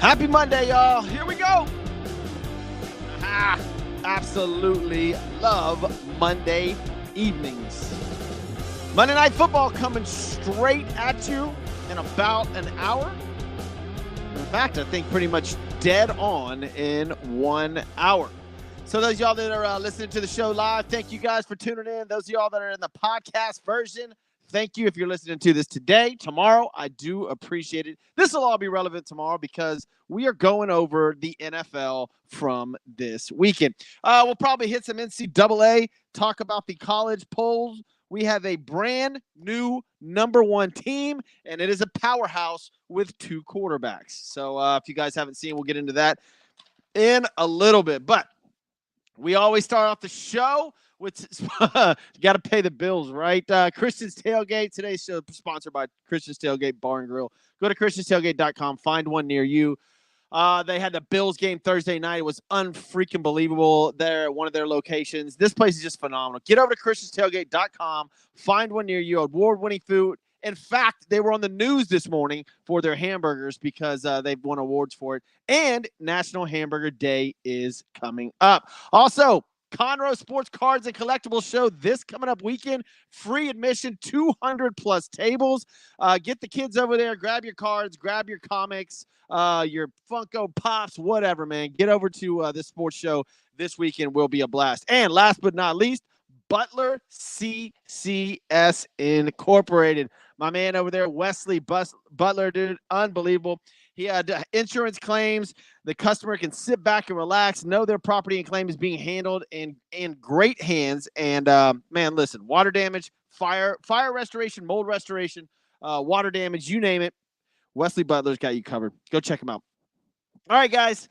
Happy Monday, y'all. Here we go. Absolutely love Monday evenings. Monday Night Football coming straight at you in about an hour. In fact, I think pretty much dead on in 1 hour. So those of y'all that are listening to the show live, thank you guys for tuning in. Those of y'all that are in the podcast version, thank you if you're listening to this today, tomorrow. I do appreciate it. This will all be relevant tomorrow because we are going over the NFL from this weekend. We'll probably hit some NCAA, talk about the college polls. We have a brand new number one team, and it is a powerhouse with two quarterbacks. So if you guys haven't seen, we'll get into that in a little bit. But we always start off the show with you got to pay the bills, right? Christian's Tailgate. Today's show is sponsored by Christian's Tailgate Bar and Grill. Go to christianstailgate.com. Find one near you. They had the Bills game Thursday night. It was unfreaking believable there at one of their locations. This place is just phenomenal. Get over to christianstailgate.com. Find one near you. Award-winning food. In fact, they were on the news this morning for their hamburgers because they've won awards for it. And National Hamburger Day is coming up. Also, Conroe Sports Cards and Collectibles Show this coming up weekend. Free admission, 200-plus tables. Get the kids over there. Grab your cards. Grab your comics, your Funko Pops, whatever, man. Get over to this sports show this weekend. Will be a blast. And last but not least, Butler CCS Incorporated. My man over there, Wesley Butler, dude, unbelievable. He had insurance claims. The customer can sit back and relax, know their property and claim is being handled in great hands. And, man, listen, water damage, fire restoration, mold restoration, water damage, you name it, Wesley Butler's got you covered. Go check him out. All right, guys.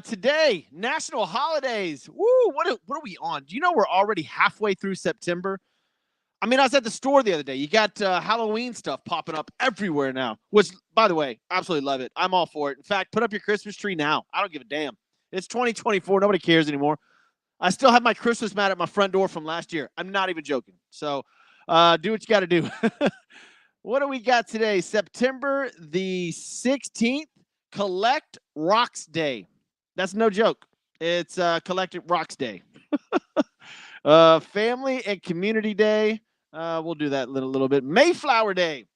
Today, national holidays. Woo, what are we on? Do you know we're already halfway through September? I mean, I was at the store the other day. You got Halloween stuff popping up everywhere now, which, by the way, absolutely love it. I'm all for it. In fact, put up your Christmas tree now. I don't give a damn. It's 2024. Nobody cares anymore. I still have my Christmas mat at my front door from last year. I'm not even joking. So do what you got to do. What do we got today? September the 16th, Collect Rocks Day. That's no joke. It's Collect Rocks Day. Family and Community Day. We'll do that in a little bit. Mayflower Day.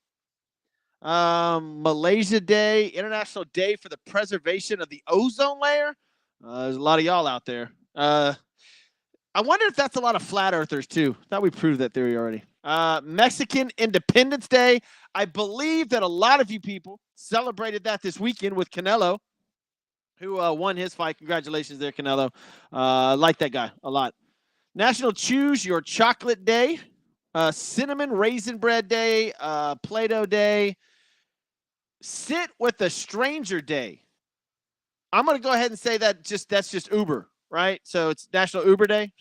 Malaysia Day. International Day for the Preservation of the Ozone Layer. There's a lot of y'all out there. I wonder if that's a lot of flat earthers, too. Thought we proved that theory already. Mexican Independence Day. I believe that a lot of you people celebrated that this weekend with Canelo, who won his fight. Congratulations there, Canelo. I like that guy a lot. National Choose Your Chocolate Day, Cinnamon Raisin Bread Day, Play-Doh Day, Sit with a Stranger Day. I'm going to go ahead and say that's just Uber, right? So it's National Uber Day.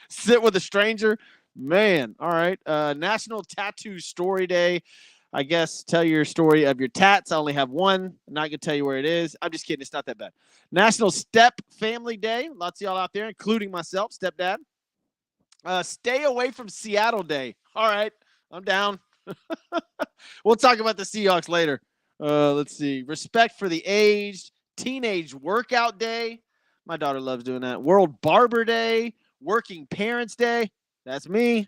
Sit with a stranger. Man, all right. National Tattoo Story Day. I guess tell your story of your tats. I only have one. I'm not going to tell you where it is. I'm just kidding. It's not that bad. National Step Family Day. Lots of y'all out there, including myself, stepdad. Stay away from Seattle Day. All right. I'm down. We'll talk about the Seahawks later. Let's see. Respect for the Aged. Teenage Workout Day. My daughter loves doing that. World Barber Day. Working Parents Day. That's me.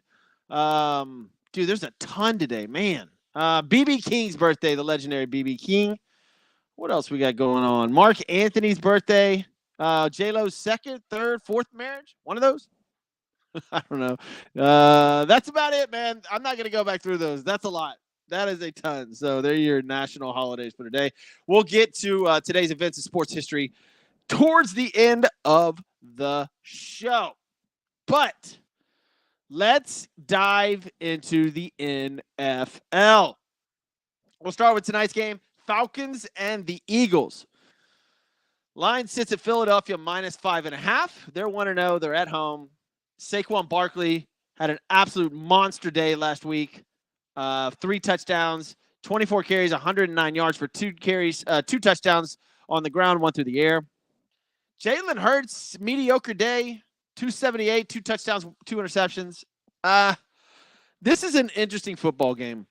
Dude, there's a ton today, man. B.B. King's birthday, the legendary B.B. King. What else we got going on? Mark Anthony's birthday. J-Lo's second, third, fourth marriage. One of those? I don't know. That's about it, man. I'm not going to go back through those. That's a lot. That is a ton. So they're your national holidays for today. We'll get to today's events in sports history towards the end of the show. But let's dive into the NFL. We'll start with tonight's game, Falcons and the Eagles. Line sits at Philadelphia -5.5. They're 1-0. They're at home. Saquon Barkley had an absolute monster day last week. 3 touchdowns, 24 carries, 109 yards for 2 carries, 2 touchdowns on the ground, 1 through the air. Jalen Hurts, mediocre day, 278, 2 touchdowns, 2 interceptions. This is an interesting football game.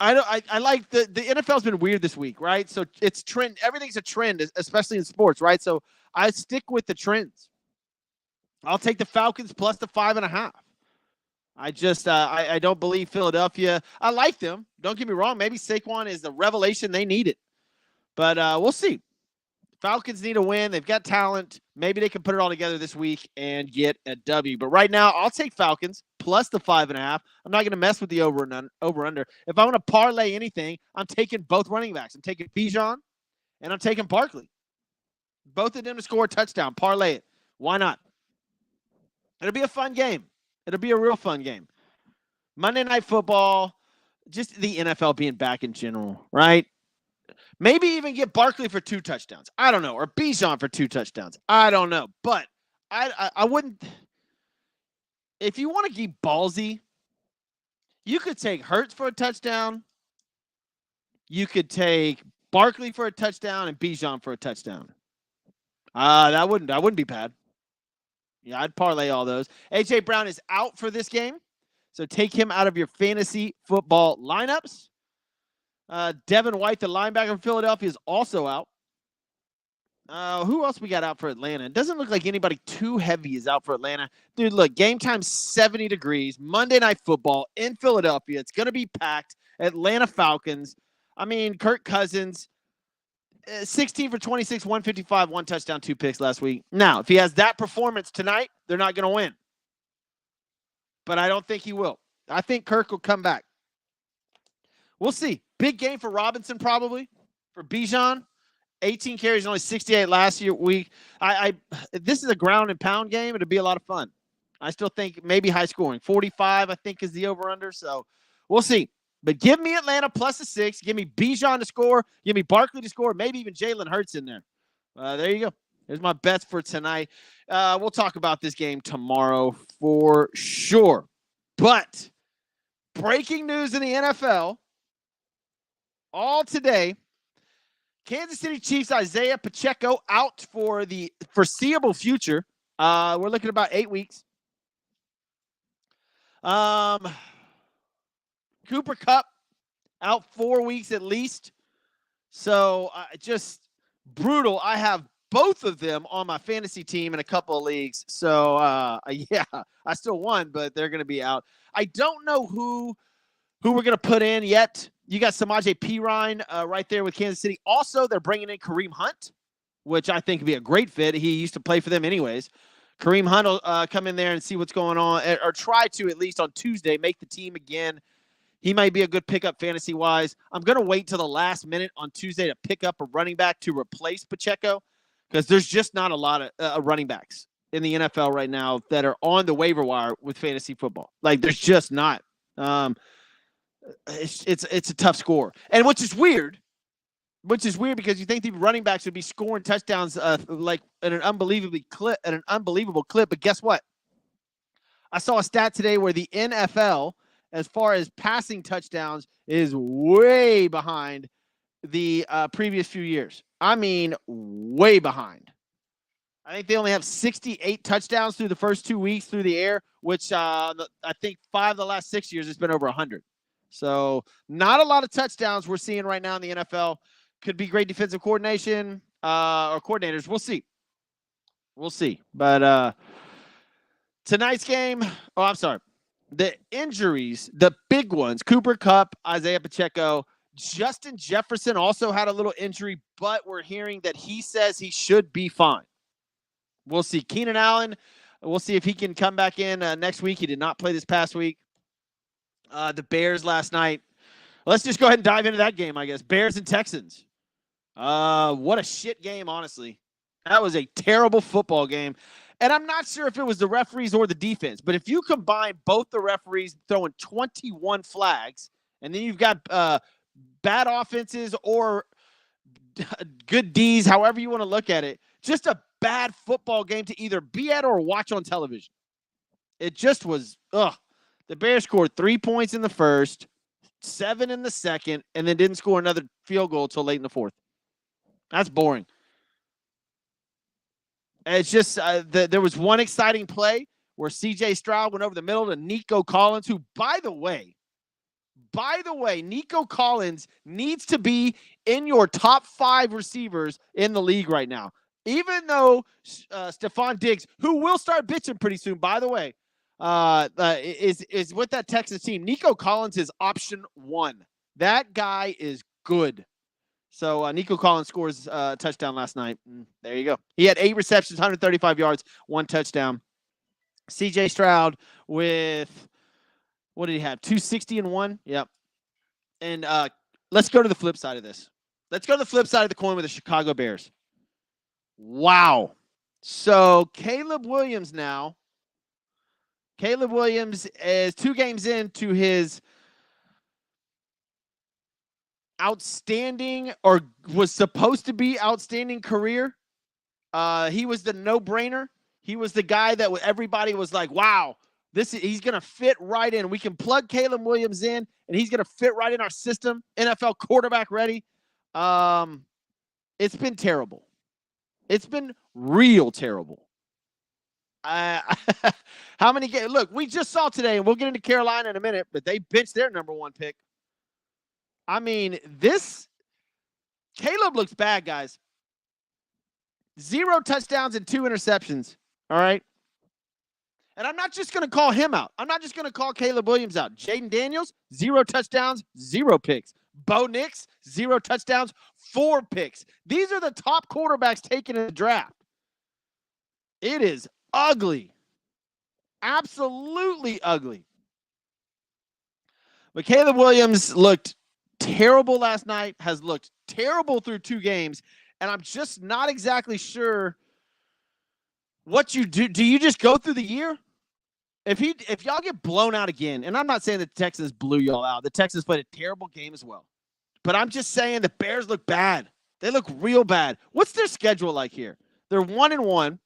I like the NFL's been weird this week, right? So it's trend. Everything's a trend, especially in sports, right? So I stick with the trends. I'll take the Falcons plus the 5.5. I don't believe Philadelphia. I like them. Don't get me wrong. Maybe Saquon is the revelation they needed, but we'll see. Falcons need a win. They've got talent. Maybe they can put it all together this week and get a W. But right now, I'll take Falcons plus the 5.5. I'm not going to mess with the over under. If I want to parlay anything, I'm taking both running backs. I'm taking Bijan and I'm taking Barkley. Both of them to score a touchdown. Parlay it. Why not? It'll be a fun game. It'll be a real fun game. Monday Night Football, just the NFL being back in general, right? Maybe even get Barkley for 2 touchdowns. I don't know. Or Bijan for 2 touchdowns. I don't know. But I wouldn't. If you want to keep ballsy, you could take Hurts for a touchdown. You could take Barkley for a touchdown and Bijan for a touchdown. That wouldn't be bad. Yeah, I'd parlay all those. A.J. Brown is out for this game, so take him out of your fantasy football lineups. Devin White, the linebacker from Philadelphia, is also out. Who else we got out for Atlanta? It doesn't look like anybody too heavy is out for Atlanta. Dude, look, game time 70 degrees, Monday Night Football in Philadelphia. It's going to be packed. Atlanta Falcons. I mean, Kirk Cousins, 16 for 26, 155, 1 touchdown, 2 picks last week. Now, if he has that performance tonight, they're not going to win. But I don't think he will. I think Kirk will come back. We'll see. Big game for Robinson probably, for Bijan. 18 carries, only 68 last week. This is a ground and pound game. It'll be a lot of fun. I still think maybe high scoring. 45, I think, is the over-under. So we'll see. But give me Atlanta plus a 6. Give me Bijan to score. Give me Barkley to score. Maybe even Jalen Hurts in there. There you go. There's my bets for tonight. We'll talk about this game tomorrow for sure. But breaking news in the NFL all today. Kansas City Chiefs Isaiah Pacheco out for the foreseeable future. We're looking at about 8 weeks. Cooper Kupp out 4 weeks at least. So just brutal. I have both of them on my fantasy team in a couple of leagues. So, yeah, I still won, but they're going to be out. I don't know who we're going to put in yet. You got Samaje Perine right there with Kansas City. Also, they're bringing in Kareem Hunt, which I think would be a great fit. He used to play for them anyways. Kareem Hunt will come in there and see what's going on, or try to at least on Tuesday make the team again. He might be a good pickup fantasy-wise. I'm going to wait till the last minute on Tuesday to pick up a running back to replace Pacheco because there's just not a lot of running backs in the NFL right now that are on the waiver wire with fantasy football. Like, there's just not. It's a tough score, and which is weird because you think the running backs would be scoring touchdowns like at an unbelievable clip. But guess what? I saw a stat today where the NFL, as far as passing touchdowns, is way behind the previous few years. I mean, way behind. I think they only have 68 touchdowns through the first 2 weeks through the air, which I think 5 of the last 6 years it's been over 100. So not a lot of touchdowns we're seeing right now in the NFL. Could be great defensive coordination or coordinators. We'll see. We'll see. But tonight's game, the injuries, the big ones, Cooper Kupp, Isaiah Pacheco, Justin Jefferson also had a little injury, but we're hearing that he says he should be fine. We'll see. Keenan Allen, we'll see if he can come back in next week. He did not play this past week. The Bears last night. Let's just go ahead and dive into that game, I guess. Bears and Texans. What a shit game, honestly. That was a terrible football game. And I'm not sure if it was the referees or the defense, but if you combine both the referees throwing 21 flags, and then you've got bad offenses or good Ds, however you want to look at it, just a bad football game to either be at or watch on television. It just was, The Bears scored 3 points in the first, 7 in the second, and then didn't score another field goal until late in the fourth. That's boring. It's just there was one exciting play where C.J. Stroud went over the middle to Nico Collins, who, by the way, by the way, Nico Collins needs to be in your top 5 receivers in the league right now. Even though Stephon Diggs, who will start bitching pretty soon, by the way, is with that Texas team. Nico Collins is option 1. That guy is good. So Nico Collins scores a touchdown last night. There you go. He had 8 receptions, 135 yards, 1 touchdown. CJ Stroud with, what did he have? 260 and 1? Yep. And let's go to the flip side of this. Let's go to the flip side of the coin with the Chicago Bears. Wow. So Caleb Williams now. Caleb Williams is 2 games into his outstanding, or was supposed to be outstanding, career. He was the no-brainer. He was the guy that everybody was like, wow, he's going to fit right in. We can plug Caleb Williams in, and he's going to fit right in our system. NFL quarterback ready. It's been terrible. It's been real terrible. How many games? Look, we just saw today, and we'll get into Carolina in a minute, but they benched their number 1 pick. I mean, Caleb looks bad, guys. 0 touchdowns and 2 interceptions. All right. And I'm not just going to call him out. I'm not just going to call Caleb Williams out. Jaden Daniels, 0 touchdowns, 0 picks. Bo Nix, 0 touchdowns, 4 picks. These are the top quarterbacks taken in the draft. It is ugly. Absolutely ugly. But Caleb Williams looked terrible last night, has looked terrible through 2 games, and I'm just not exactly sure what you do. Do you just go through the year? If y'all get blown out again, and I'm not saying that Texas blew y'all out. The Texans played a terrible game as well. But I'm just saying the Bears look bad. They look real bad. What's their schedule like here? They're 1-1.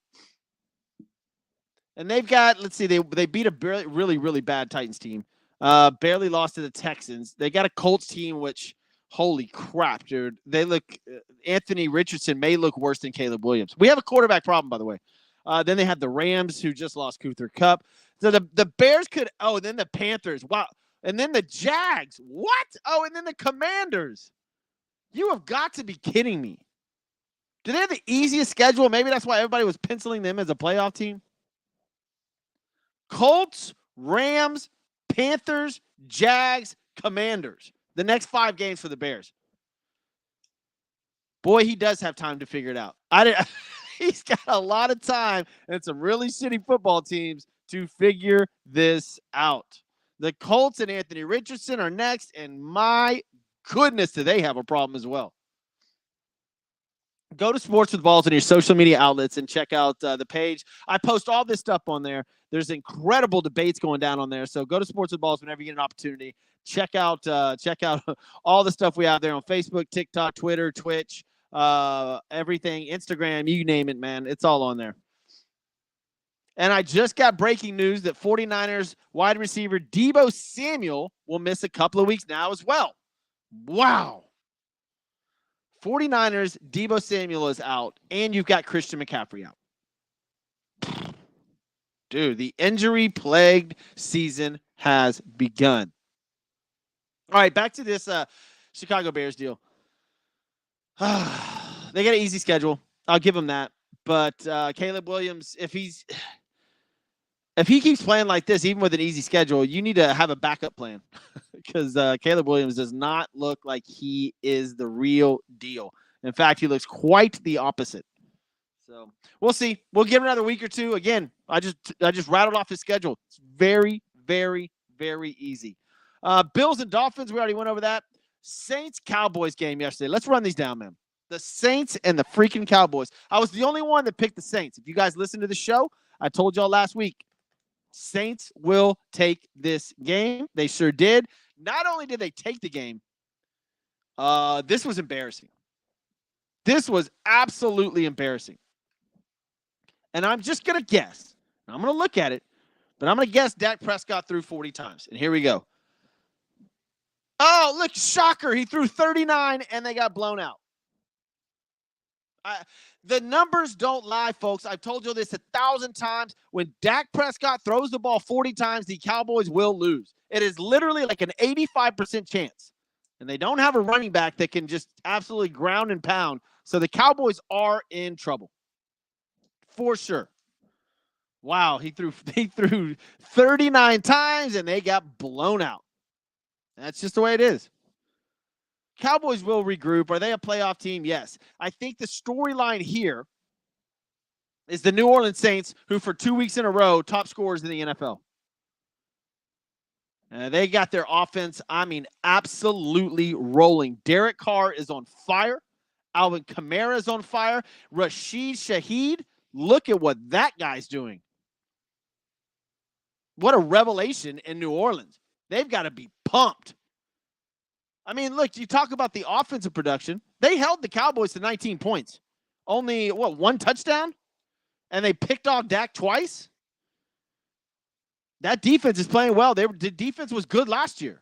And they've got, let's see, they beat a really, really bad Titans team. Barely lost to the Texans. They got a Colts team, which, holy crap, dude. They look, Anthony Richardson may look worse than Caleb Williams. We have a quarterback problem, by the way. Then they have the Rams, who just lost Cooper Kupp. So the Bears could, and then the Panthers. Wow. And then the Jags. What? Oh, and then the Commanders. You have got to be kidding me. Do they have the easiest schedule? Maybe that's why everybody was penciling them as a playoff team. Colts, Rams, Panthers, Jags, Commanders. The next 5 games for the Bears. Boy, he does have time to figure it out. He's got a lot of time and some really shitty football teams to figure this out. The Colts and Anthony Richardson are next, and my goodness, do they have a problem as well. Go to Sports with Balls on your social media outlets and check out the page. I post all this stuff on there. There's incredible debates going down on there. So go to Sports with Balls whenever you get an opportunity. Check out all the stuff we have there on Facebook, TikTok, Twitter, Twitch, everything, Instagram, you name it, man. It's all on there. And I just got breaking news that 49ers wide receiver Deebo Samuel will miss a couple of weeks now as well. Wow. 49ers, Deebo Samuel is out, and you've got Christian McCaffrey out. Dude, the injury-plagued season has begun. All right, back to this Chicago Bears deal. They got an easy schedule. I'll give them that. But Caleb Williams, if he keeps playing like this, even with an easy schedule, you need to have a backup plan because Caleb Williams does not look like he is the real deal. In fact, he looks quite the opposite. So we'll see. We'll give him another week or two. Again, I just rattled off his schedule. It's very, very, very easy. Bills and Dolphins, we already went over that. Saints-Cowboys game yesterday. Let's run these down, man. The Saints and the freaking Cowboys. I was the only one that picked the Saints. If you guys listened to the show, I told y'all last week, Saints will take this game. They sure did. Not only did they take the game, this was embarrassing. This was absolutely embarrassing. And I'm just going to guess. I'm going to look at it, but I'm going to guess Dak Prescott threw 40 times. And here we go. Oh, look, shocker. He threw 39 and they got blown out. The numbers don't lie, folks. I've told you this 1,000 times. When Dak Prescott throws the ball 40 times, the Cowboys will lose. It is literally like an 85% chance. And they don't have a running back that can just absolutely ground and pound. So the Cowboys are in trouble. For sure. Wow, he threw 39 times and they got blown out. That's just the way it is. Cowboys will regroup. Are they a playoff team? Yes. I think the storyline here is the New Orleans Saints, who for 2 weeks in a row, top scorers in the NFL. They got their offense, absolutely rolling. Derek Carr is on fire. Alvin Kamara is on fire. Rashid Shaheed, look at what that guy's doing. What a revelation in New Orleans. They've got to be pumped. Look, you talk about the offensive production. They held the Cowboys to 19 points. Only, one touchdown? And they picked off Dak twice? That defense is playing well. The defense was good last year.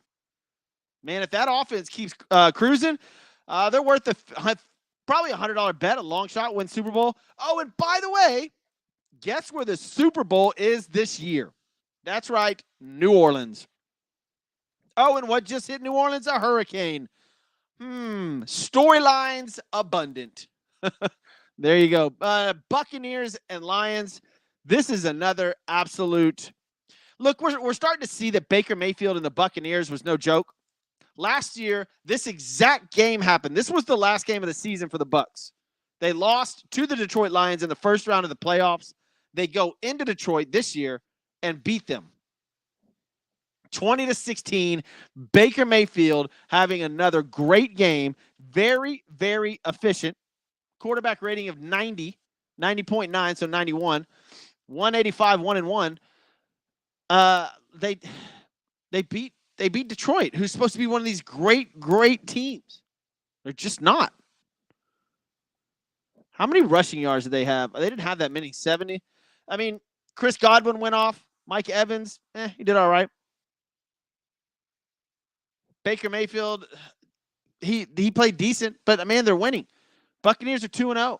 Man, if that offense keeps cruising, they're worth probably $100 bet, a long shot, win Super Bowl. Oh, and by the way, guess where the Super Bowl is this year? That's right, New Orleans. Oh, and what just hit New Orleans? A hurricane. Storylines abundant. There you go. Buccaneers and Lions. This is another absolute. Look, we're starting to see that Baker Mayfield and the Buccaneers was no joke. Last year, this exact game happened. This was the last game of the season for the Bucs. They lost to the Detroit Lions in the first round of the playoffs. They go into Detroit this year and beat them. 20-16, Baker Mayfield having another great game. Very, very efficient. Quarterback rating of 90.9, so 91. 185, 1-1. They beat Detroit, who's supposed to be one of these great teams. They're just not. How many rushing yards did they have? They didn't have that many. 70. Chris Godwin went off. Mike Evans, he did all right. Baker Mayfield, he played decent, but man, they're winning. Buccaneers are 2-0.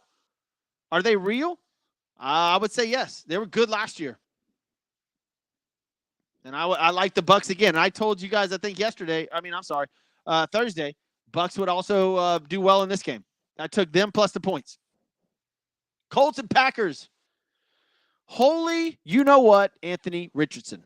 Are they real? I would say yes. They were good last year. And I like the Bucs again. I told you guys, I think Thursday, Bucs would also do well in this game. I took them plus the points. Colts and Packers. Holy, you know what, Anthony Richardson.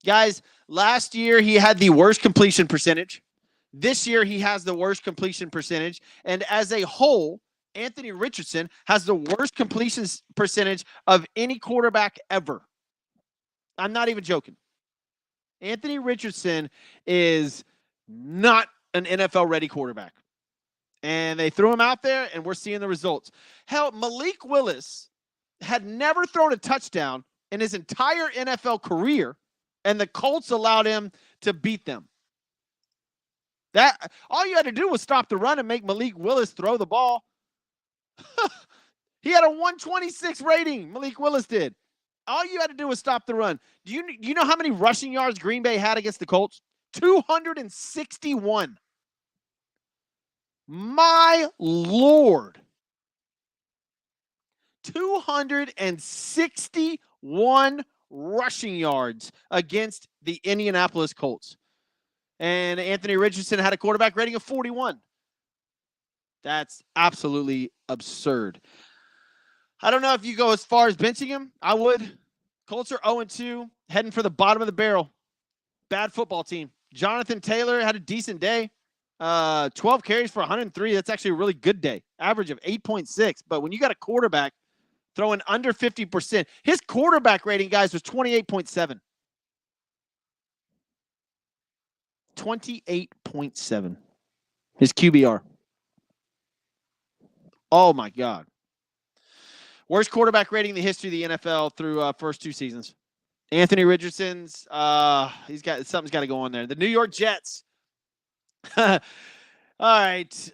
Guys, last year he had the worst completion percentage. This year he has the worst completion percentage. And as a whole, Anthony Richardson has the worst completion percentage of any quarterback ever. I'm not even joking. Anthony Richardson is not an NFL-ready quarterback. And they threw him out there, and we're seeing the results. Hell, Malik Willis had never thrown a touchdown in his entire NFL career, and the Colts allowed him to beat them. All you had to do was stop the run and make Malik Willis throw the ball. He had a 126 rating, Malik Willis did. All you had to do was stop the run. Do you know how many rushing yards Green Bay had against the Colts? 261. My Lord. 261 rushing yards against the Indianapolis Colts. And Anthony Richardson had a quarterback rating of 41. That's absolutely absurd. I don't know if you go as far as benching him. I would. Colts are 0-2, heading for the bottom of the barrel. Bad football team. Jonathan Taylor had a decent day. 12 carries for 103. That's actually a really good day. Average of 8.6. But when you got a quarterback throwing under 50%, his quarterback rating, guys, was 28.7. 28.7. His QBR. Oh, my God. Worst quarterback rating in the history of the NFL through first two seasons. Anthony Richardson's, something's got to go on there. The New York Jets. All right.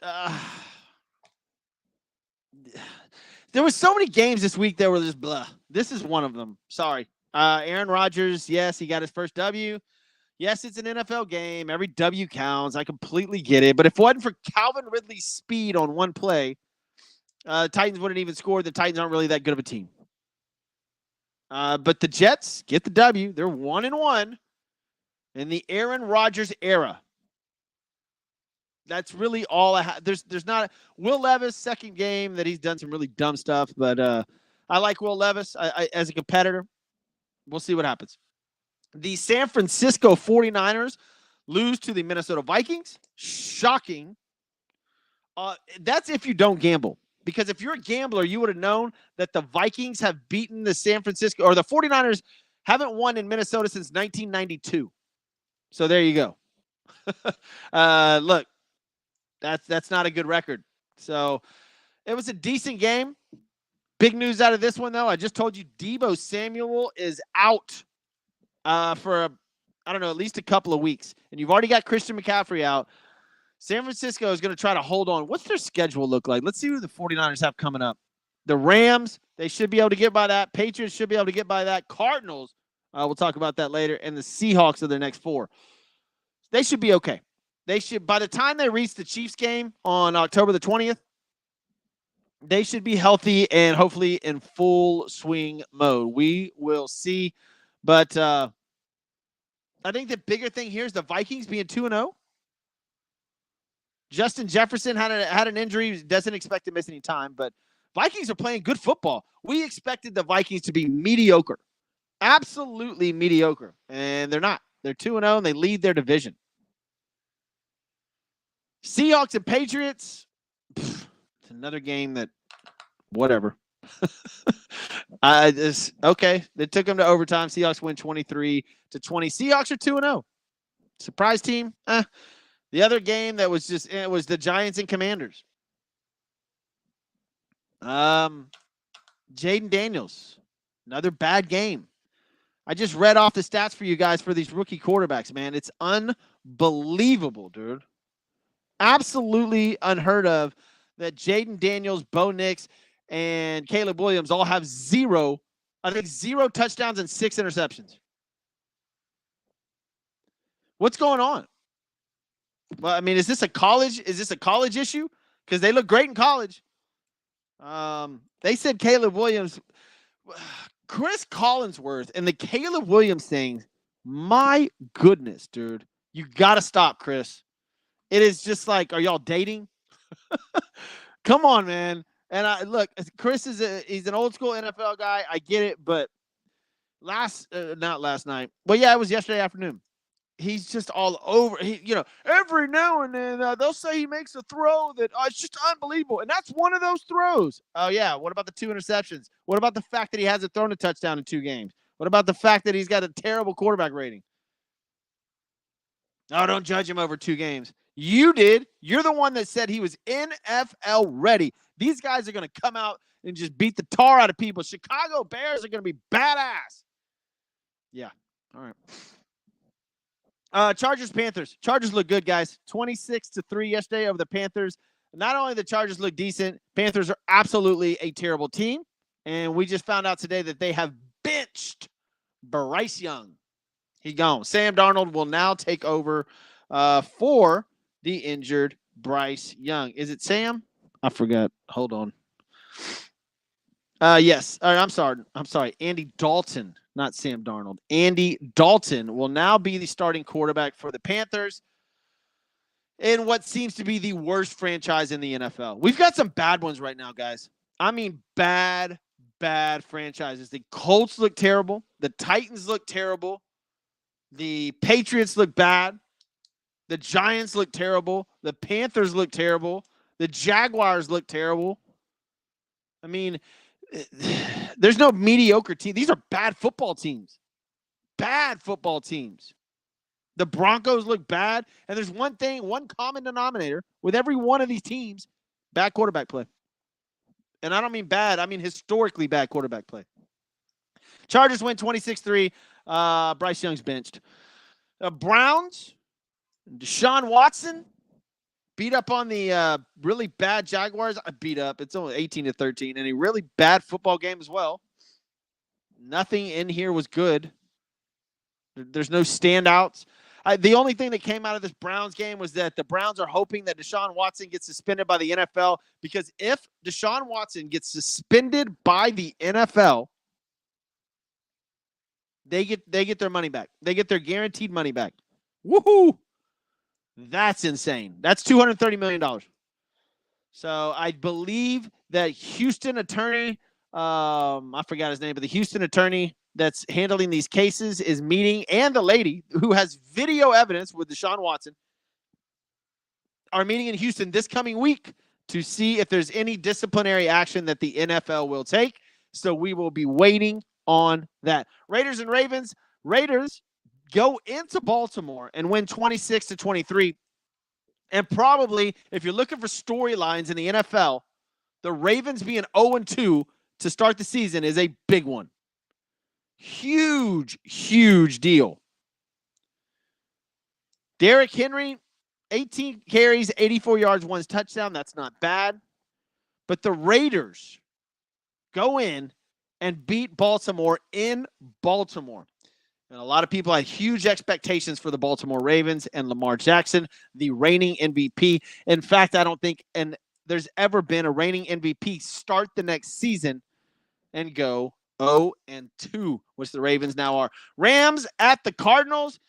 There were so many games this week that were just blah. This is one of them. Sorry. Aaron Rodgers, yes, he got his first W. Yes, it's an NFL game. Every W counts. I completely get it. But if it wasn't for Calvin Ridley's speed on one play, Titans wouldn't even score. The Titans aren't really that good of a team. But the Jets get the W. They're 1-1 in the Aaron Rodgers era. That's really all I have. There's not Will Levis, second game that he's done some really dumb stuff, but I like Will Levis as a competitor. We'll see what happens. The San Francisco 49ers lose to the Minnesota Vikings. Shocking. That's if you don't gamble. Because if you're a gambler, you would have known that the Vikings have beaten the San Francisco, or the 49ers haven't won in Minnesota since 1992. So there you go. Look, that's not a good record. So it was a decent game. Big news out of this one, though. I just told you Deebo Samuel is out for, at least a couple of weeks. And you've already got Christian McCaffrey out. San Francisco is going to try to hold on. What's their schedule look like? Let's see who the 49ers have coming up. The Rams, they should be able to get by that. Patriots should be able to get by that. Cardinals, we'll talk about that later. And the Seahawks are their next 4. They should be okay. They should, by the time they reach the Chiefs game on October the 20th, they should be healthy and hopefully in full swing mode. We will see. But I think the bigger thing here is the Vikings being 2-0. Justin Jefferson had an injury, doesn't expect to miss any time, but Vikings are playing good football. We expected the Vikings to be mediocre, absolutely mediocre, and they're not. They're 2-0, and they lead their division. Seahawks and Patriots, it's another game that, whatever. Okay. They took them to overtime. Seahawks win 23-20. Seahawks are 2-0. Surprise team? The other game that was it was the Giants and Commanders. Jaden Daniels, another bad game. I just read off the stats for you guys for these rookie quarterbacks, man. It's unbelievable, dude. Absolutely unheard of that Jaden Daniels, Bo Nix, and Caleb Williams all have 0 touchdowns and 6 interceptions. What's going on? Well, I mean, is this a college issue? Because they look great in college. They said Caleb Williams, Chris Collinsworth, and the Caleb Williams thing. My goodness, dude. You got to stop, Chris. It is just like, are y'all dating? Come on, man. And look, Chris he's an old school NFL guy. I get it, but not last night. Well, yeah, it was yesterday afternoon. He's just all over. Every now and then they'll say he makes a throw that it's just unbelievable, and that's one of those throws. Oh yeah. What about the 2 interceptions? What about the fact that he hasn't thrown a touchdown in 2 games? What about the fact that he's got a terrible quarterback rating? Oh, don't judge him over 2 games. You did. You're the one that said he was NFL ready. These guys are going to come out and just beat the tar out of people. Chicago Bears are going to be badass. Yeah. All right. Chargers, Panthers. Chargers look good, guys. 26-3 yesterday over the Panthers. Not only the Chargers look decent, Panthers are absolutely a terrible team. And we just found out today that they have benched Bryce Young. He's gone. Sam Darnold will now take over for the injured Bryce Young. Is it Sam? I forgot. Hold on. Yes. I'm sorry. Andy Dalton, not Sam Darnold. Andy Dalton will now be the starting quarterback for the Panthers in what seems to be the worst franchise in the NFL. We've got some bad ones right now, guys. I mean, bad franchises. The Colts look terrible. The Titans look terrible. The Patriots look bad. The Giants look terrible. The Panthers look terrible. The Jaguars look terrible. I mean, there's no mediocre team. These are bad football teams. Bad football teams. The Broncos look bad. And there's one common denominator with every one of these teams, bad quarterback play. And I don't mean bad. I mean historically bad quarterback play. Chargers win 26-3. Bryce Young's benched. Browns, Deshaun Watson beat up on the really bad Jaguars. Beat up. It's only 18-13. And a really bad football game as well. Nothing in here was good. There's no standouts. The only thing that came out of this Browns game was that the Browns are hoping that Deshaun Watson gets suspended by the NFL, because if Deshaun Watson gets suspended by the NFL, they get their money back. They get their guaranteed money back. Woohoo! That's insane. That's $230 million. So I believe that Houston attorney, I forgot his name, but the Houston attorney that's handling these cases is meeting, and the lady who has video evidence with Deshaun Watson are meeting in Houston this coming week to see if there's any disciplinary action that the NFL will take. So we will be waiting on that. Raiders and Ravens. Raiders go into Baltimore and win 26-23. And probably, if you're looking for storylines in the NFL, the Ravens being 0-2 to start the season is a big one. Huge, huge deal. Derrick Henry, 18 carries, 84 yards, 1 touchdown. That's not bad. But the Raiders go in and beat Baltimore in Baltimore. And a lot of people had huge expectations for the Baltimore Ravens and Lamar Jackson, the reigning MVP. In fact, I don't think there's ever been a reigning MVP start the next season and go 0-2, which the Ravens now are. Rams at the Cardinals.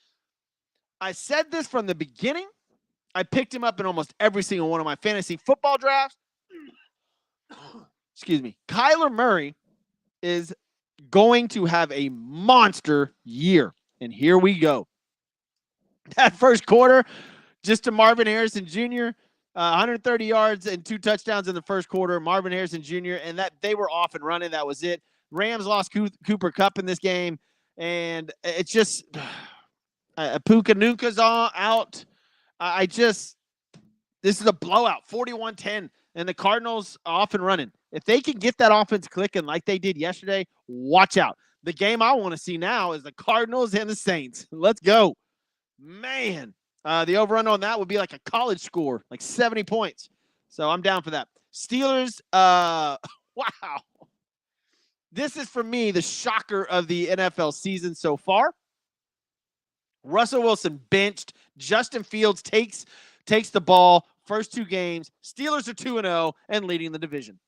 I said this from the beginning. I picked him up in almost every single one of my fantasy football drafts. Excuse me. Kyler Murray is going to have a monster year. And here we go. That first quarter, just to Marvin Harrison Jr., 130 yards and 2 touchdowns in the first quarter. Marvin Harrison Jr., and that they were off and running. That was it. Rams lost Cooper Kupp in this game, and it's just Puka Nuka's out. This is a blowout, 41-10, and the Cardinals off and running. If they can get that offense clicking like they did yesterday, watch out. The game I want to see now is the Cardinals and the Saints. Let's go. Man, the over-under on that would be like a college score, like 70 points. So I'm down for that. Steelers, wow. This is, for me, the shocker of the NFL season so far. Russell Wilson benched. Justin Fields takes the ball. First 2 games. Steelers are 2-0 and leading the division.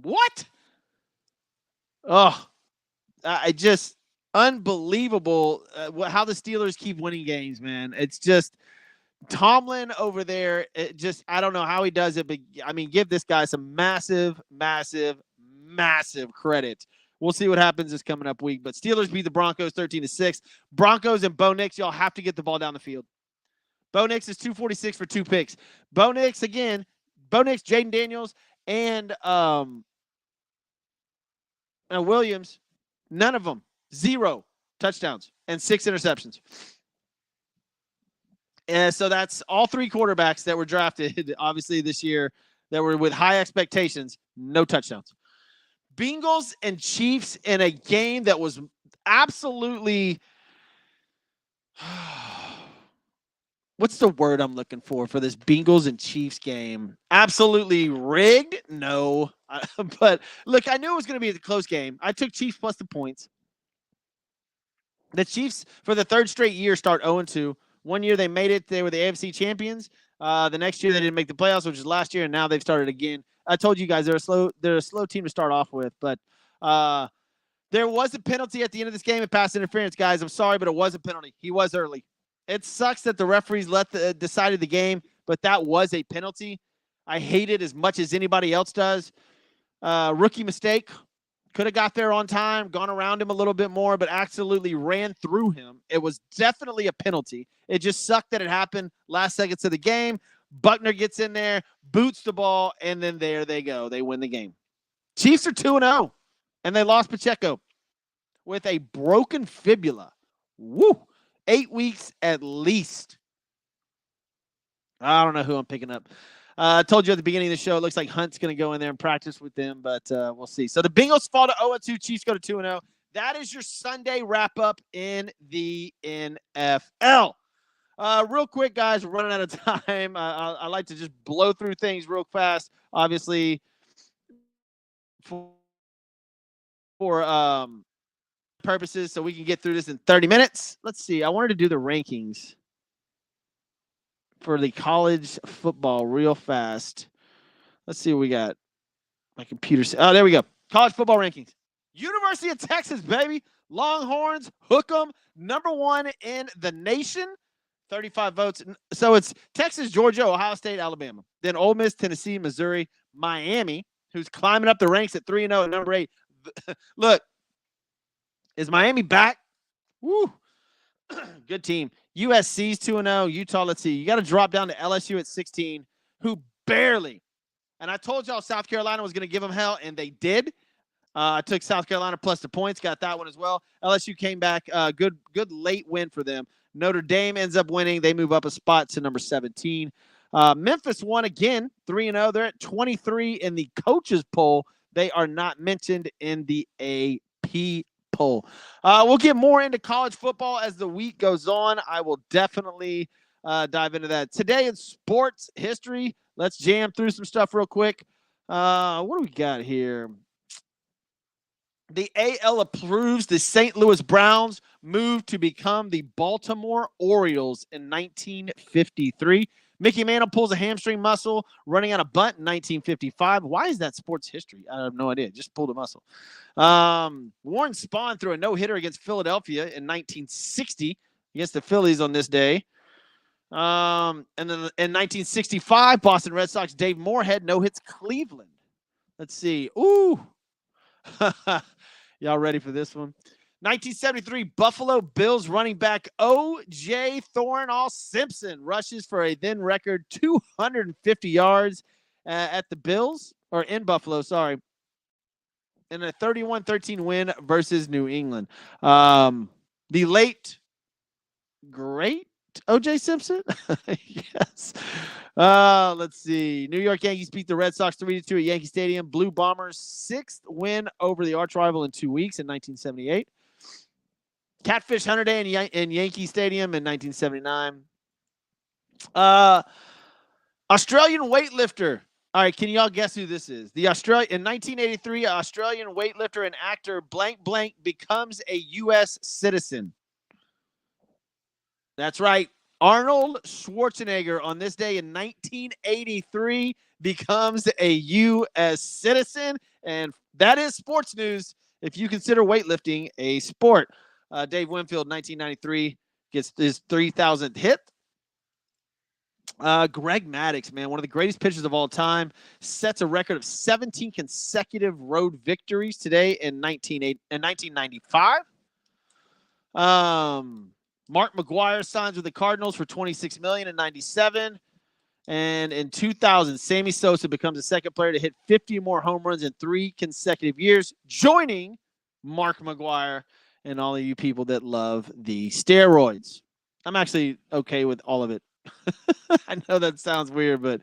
What? Oh, I just unbelievable how the Steelers keep winning games, man. It's just Tomlin over there. I don't know how he does it, but I mean, give this guy some massive, massive, massive credit. We'll see what happens this coming up week. But Steelers beat the Broncos 13-6. Broncos and Bo Nix, y'all have to get the ball down the field. Bo Nix is 246 for 2 picks. Bo Nix, Jaden Daniels, and Williams, none of them, 0 touchdowns and 6 interceptions. And so that's all 3 quarterbacks that were drafted, obviously, this year that were with high expectations, no touchdowns. Bengals and Chiefs in a game that was absolutely what's the word I'm looking for this Bengals and Chiefs game? Absolutely rigged? No. But look, I knew it was going to be a close game. I took Chiefs plus the points. The Chiefs, for the 3rd straight year, start 0-2. One year they made it. They were the AFC champions. The next year they didn't make the playoffs, which is last year, and now they've started again. I told you guys they're a slow team to start off with, but there was a penalty at the end of this game and pass interference, guys. I'm sorry, but it was a penalty. He was early. It sucks that the referees decided the game, but that was a penalty. I hate it as much as anybody else does. Rookie mistake. Could have got there on time, gone around him a little bit more, but absolutely ran through him. It was definitely a penalty. It just sucked that it happened last seconds of the game. Butler gets in there, boots the ball, and then there they go. They win the game. Chiefs are 2-0, and they lost Pacheco with a broken fibula. Woo! 8 weeks at least. I don't know who I'm picking up. I told you at the beginning of the show, it looks like Hunt's going to go in there and practice with them, but we'll see. So the Bengals fall to 0-2. Chiefs go to 2-0. That is your Sunday wrap-up in the NFL. Real quick, guys, we're running out of time. I like to just blow through things real fast. Obviously, for purposes so we can get through this in 30 minutes. Let's see. I wanted to do the rankings for the college football real fast. Let's see what we got. My computer. Oh, there we go. College football rankings. University of Texas, baby. Longhorns, hook 'em. Number 1 in the nation. 35 votes. So it's Texas, Georgia, Ohio State, Alabama. Then Ole Miss, Tennessee, Missouri, Miami, who's climbing up the ranks at 3-0 at number 8. Look, is Miami back? Woo. Good team. USC's 2-0. Utah, let's see. You got to drop down to LSU at 16, who barely. And I told y'all South Carolina was going to give them hell, and they did. I took South Carolina plus the points, got that one as well. LSU came back. Good late win for them. Notre Dame ends up winning. They move up a spot to number 17. Memphis won again, 3-0. They're at 23 in the coaches poll. They are not mentioned in the AP poll. We'll get more into college football as the week goes on. I will definitely dive into that. Today in sports history, let's jam through some stuff real quick. What do we got here? The AL approves the St. Louis Browns move to become the Baltimore Orioles in 1953. Mickey Mantle pulls a hamstring muscle running on a bunt in 1955. Why is that sports history? I have no idea. Just pulled a muscle. Warren Spahn threw a no-hitter against Philadelphia in 1960 against the Phillies on this day. And then in 1965, Boston Red Sox Dave Moorhead no-hits Cleveland. Let's see. Ooh. Y'all ready for this one? 1973, Buffalo Bills running back O.J. Thornall Simpson rushes for a then record 250 yards at the Bills, or in Buffalo, sorry, in a 31-13 win versus New England. The late, great O.J. Simpson? Yes. Let's see. New York Yankees beat the Red Sox 3-2 at Yankee Stadium. Blue Bombers' 6th win over the arch rival in 2 weeks in 1978. Catfish Hunter Day in Yankee Stadium in 1979. Australian weightlifter. All right, can y'all guess who this is? In 1983, Australian weightlifter and actor blank becomes a U.S. citizen. That's right. Arnold Schwarzenegger on this day in 1983 becomes a U.S. citizen. And that is sports news if you consider weightlifting a sport. Dave Winfield, 1993, gets his 3,000th hit. Greg Maddux, man, one of the greatest pitchers of all time, sets a record of 17 consecutive road victories today in 1995. Mark McGwire signs with the Cardinals for $26 million in 97. And in 2000, Sammy Sosa becomes the second player to hit 50 more home runs in 3 consecutive years, joining Mark McGwire and all of you people that love the steroids. I'm actually okay with all of it. I know that sounds weird, but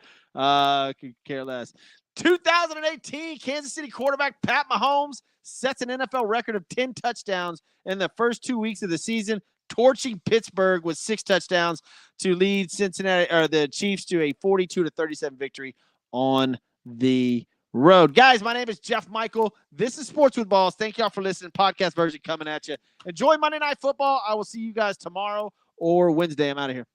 could care less. 2018, Kansas City quarterback Pat Mahomes sets an NFL record of 10 touchdowns in the first 2 weeks of the season, torching Pittsburgh with 6 touchdowns to lead the Chiefs to a 42-37 victory on the road. Guys, my name is Jeff Michael. This is Sports with Balls. Thank y'all for listening. Podcast version coming at you. Enjoy Monday Night Football. I will see you guys tomorrow or Wednesday. I'm out of here.